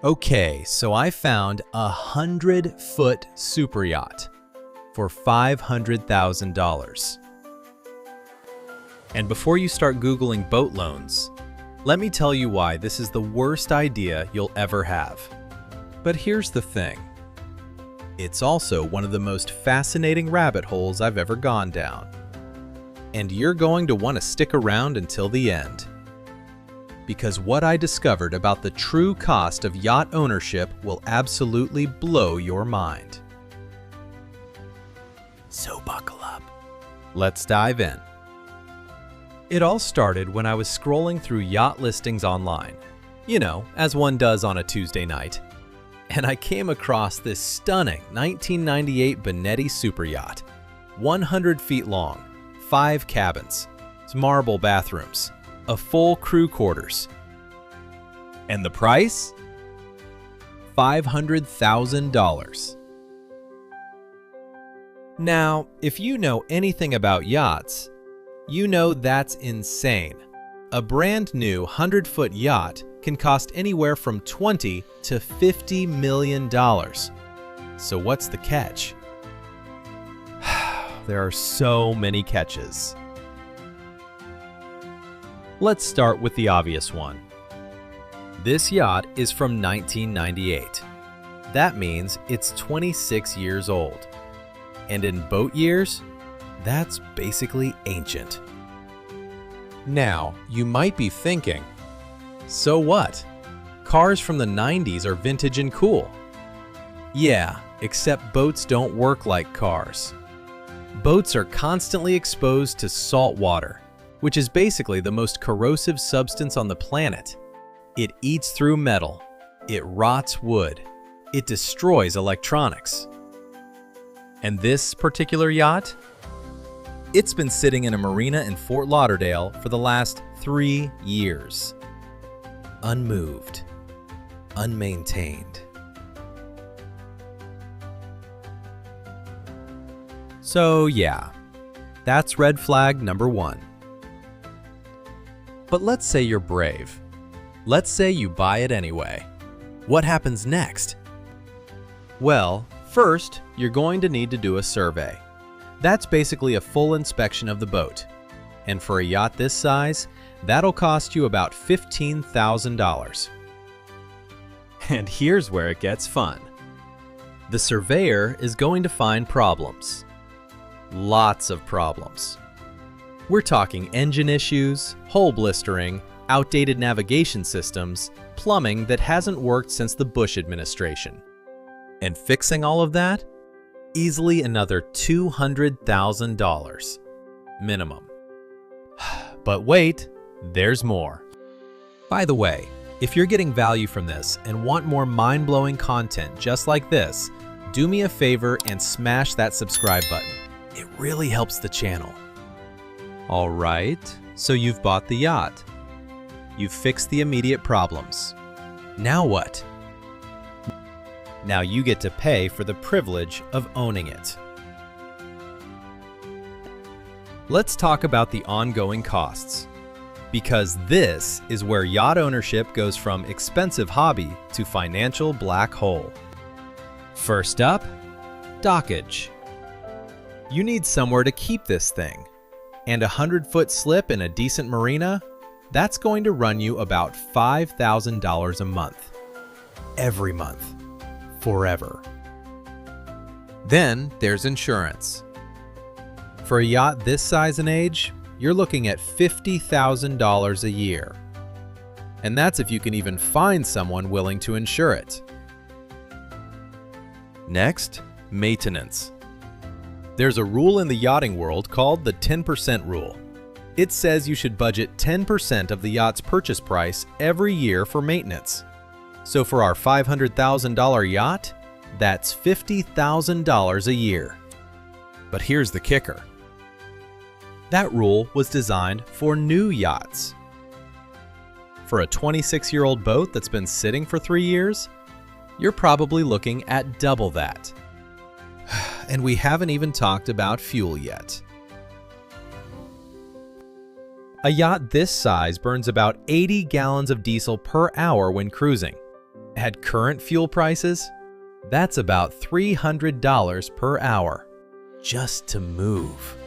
Okay, so I found a 100-foot superyacht for $500,000. And before you start Googling boat loans, let me tell you why this is the worst idea you'll ever have. But here's the thing. It's also one of the most fascinating rabbit holes I've ever gone down. And you're going to want to stick around until the end. Because what I discovered about the true cost of yacht ownership will absolutely blow your mind. So buckle up. Let's dive in. It all started when I was scrolling through yacht listings online, you know, as one does on a Tuesday night. And I came across this stunning 1998 Benetti Superyacht, 100 feet long, 5 cabins, marble bathrooms, a full crew quarters. And the price? $500,000. Now, if you know anything about yachts, you know that's insane. A brand new 100-foot yacht can cost anywhere from $20 to $50 million. So what's the catch? There are so many catches. Let's start with the obvious one. This yacht is from 1998. That means it's 26 years old. And in boat years, that's basically ancient. Now, you might be thinking, so what? Cars from the 90s are vintage and cool. Yeah, except boats don't work like cars. Boats are constantly exposed to salt water, which is basically the most corrosive substance on the planet. It eats through metal, it rots wood, it destroys electronics. And this particular yacht? It's been sitting in a marina in Fort Lauderdale for the last 3 years. Unmoved, unmaintained. So yeah, that's red flag number 1. But let's say you're brave. Let's say you buy it anyway. What happens next? Well, first, you're going to need to do a survey. That's basically a full inspection of the boat. And for a yacht this size, that'll cost you about $15,000. And here's where it gets fun. The surveyor is going to find problems. Lots of problems. We're talking engine issues, hull blistering, outdated navigation systems, plumbing that hasn't worked since the Bush administration. And fixing all of that? Easily another $200,000 minimum. But wait, there's more. By the way, if you're getting value from this and want more mind-blowing content just like this, do me a favor and smash that subscribe button. It really helps the channel. All right, so you've bought the yacht. You've fixed the immediate problems. Now what? Now you get to pay for the privilege of owning it. Let's talk about the ongoing costs, because this is where yacht ownership goes from expensive hobby to financial black hole. First up, dockage. You need somewhere to keep this thing, and a 100-foot slip in a decent marina, that's going to run you about $5,000 a month. Every month. Forever. Then there's insurance. For a yacht this size and age, you're looking at $50,000 a year. And that's if you can even find someone willing to insure it. Next, maintenance. There's a rule in the yachting world called the 10% rule. It says you should budget 10% of the yacht's purchase price every year for maintenance. So for our $500,000 yacht, that's $50,000 a year. But here's the kicker. That rule was designed for new yachts. For a 26-year-old boat that's been sitting for 3 years, you're probably looking at double that. And we haven't even talked about fuel yet. A yacht this size burns about 80 gallons of diesel per hour when cruising. At current fuel prices, that's about $300 per hour just to move.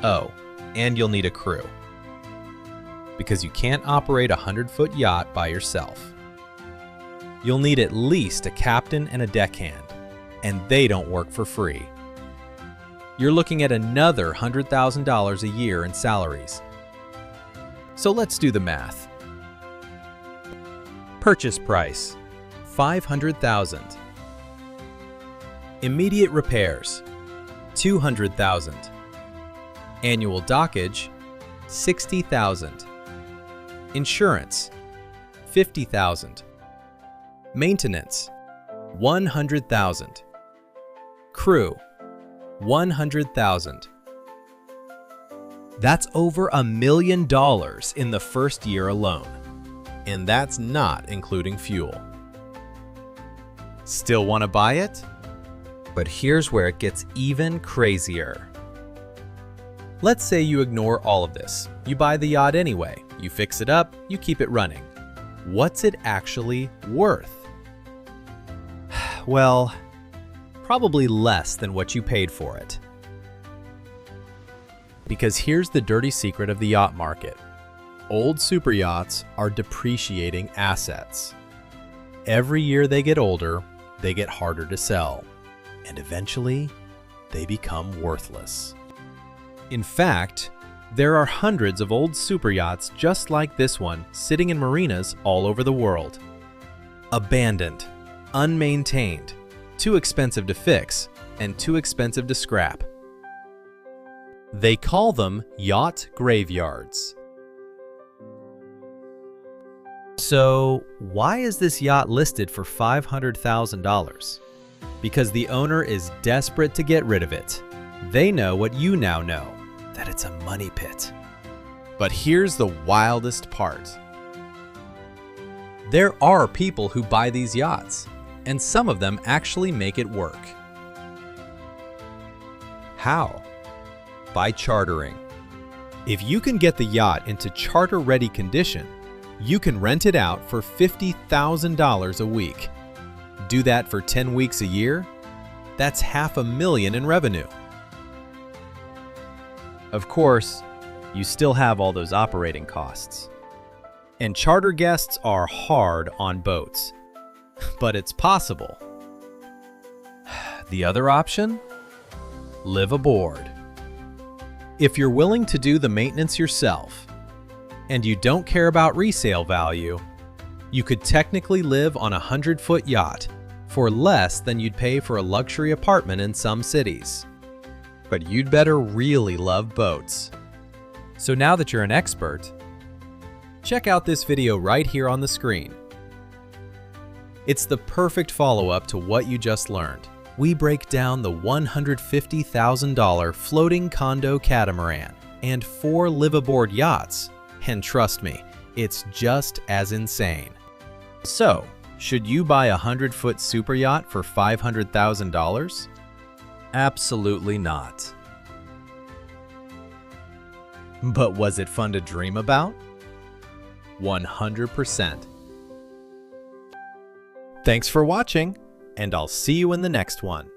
Oh, and you'll need a crew, because you can't operate a 100-foot yacht by yourself. You'll need at least a captain and a deckhand, and they don't work for free. You're looking at another $100,000 a year in salaries. So let's do the math. Purchase price, $500,000. Immediate repairs, $200,000. Annual dockage, $60,000. Insurance, $50,000. Maintenance, $100,000. Crew, $100,000. That's over $1 million in the first year alone. And that's not including fuel. Still want to buy it? But here's where it gets even crazier. Let's say you ignore all of this. You buy the yacht anyway. You fix it up, you keep it running. What's it actually worth? Well, probably less than what you paid for it. Because here's the dirty secret of the yacht market. Old super yachts are depreciating assets. Every year they get older, they get harder to sell, and eventually they become worthless. In fact, there are hundreds of old super yachts just like this one sitting in marinas all over the world. Abandoned, unmaintained, too expensive to fix, and too expensive to scrap. They call them yacht graveyards. So, why is this yacht listed for $500,000? Because the owner is desperate to get rid of it. They know what you now know, that it's a money pit. But here's the wildest part. There are people who buy these yachts, and some of them actually make it work. How? By chartering. If you can get the yacht into charter-ready condition, you can rent it out for $50,000 a week. Do that for 10 weeks a year? That's $500,000 in revenue. Of course, you still have all those operating costs. And charter guests are hard on boats. But it's possible. The other option? Live aboard. If you're willing to do the maintenance yourself, and you don't care about resale value, you could technically live on a 100-foot yacht for less than you'd pay for a luxury apartment in some cities. But you'd better really love boats. So now that you're an expert, check out this video right here on the screen. It's the perfect follow-up to what you just learned. We break down the $150,000 floating condo catamaran and 4 live-aboard yachts. And trust me, it's just as insane. So, should you buy a 100-foot super yacht for $500,000? Absolutely not. But was it fun to dream about? 100%. Thanks for watching, and I'll see you in the next one.